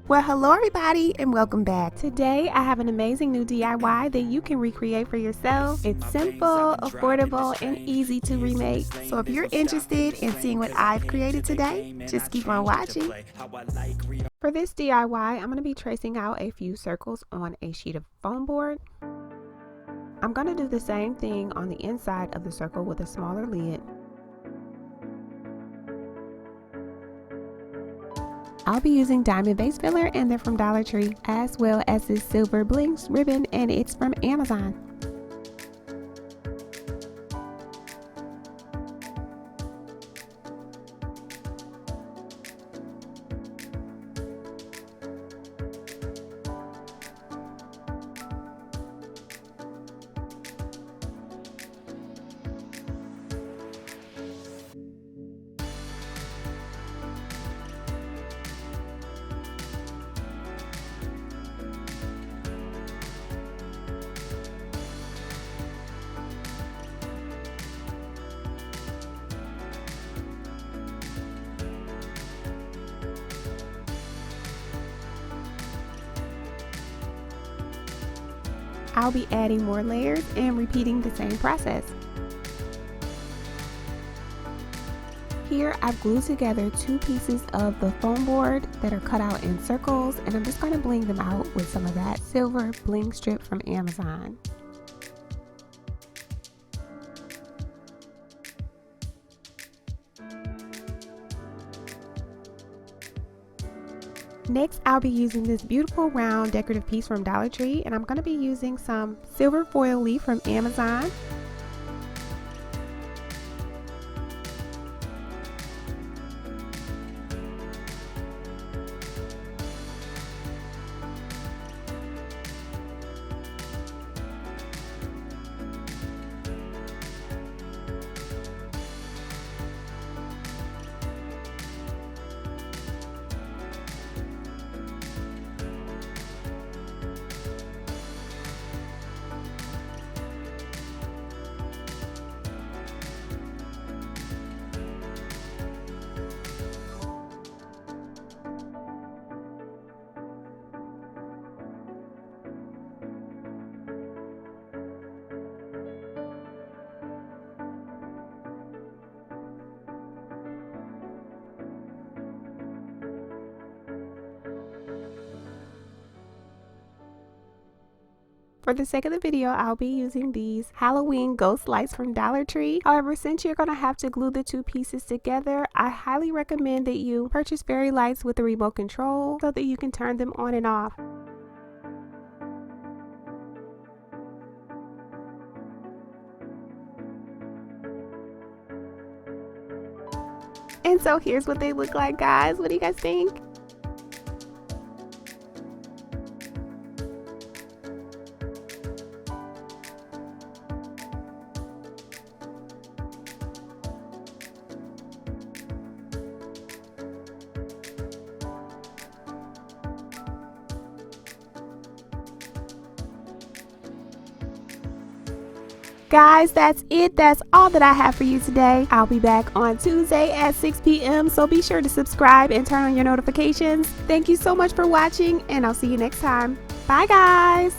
Well, hello everybody and welcome back. Today I have an amazing new DIY that you can recreate for yourself. It's simple, affordable, and easy to remake. So if you're interested in seeing what I've created today, just keep on watching. For this DIY, I'm going to be tracing out a few circles on a sheet of foam board. I'm going to do the same thing on the inside of the circle with a smaller lid. I'll be using diamond base filler and they're from Dollar Tree, as well as this silver bling ribbon and it's from Amazon. I'll be adding more layers and repeating the same process. Here I've glued together two pieces of the foam board that are cut out in circles, and I'm just going to bling them out with some of that silver bling strip from Amazon. Next, I'll be using this beautiful round decorative piece from Dollar Tree, and I'm going to be using some silver foil leaf from Amazon. For the sake of the video, I'll be using these Halloween ghost lights from Dollar Tree. However, since you're going to have to glue the two pieces together, I highly recommend that you purchase fairy lights with a remote control so that you can turn them on and off. And so here's what they look like, guys. What do you guys think? Guys, that's it. That's all that I have for you today. I'll be back on Tuesday at 6 p.m. So be sure to subscribe and turn on your notifications. Thank you so much for watching, and I'll see you next time. Bye, guys.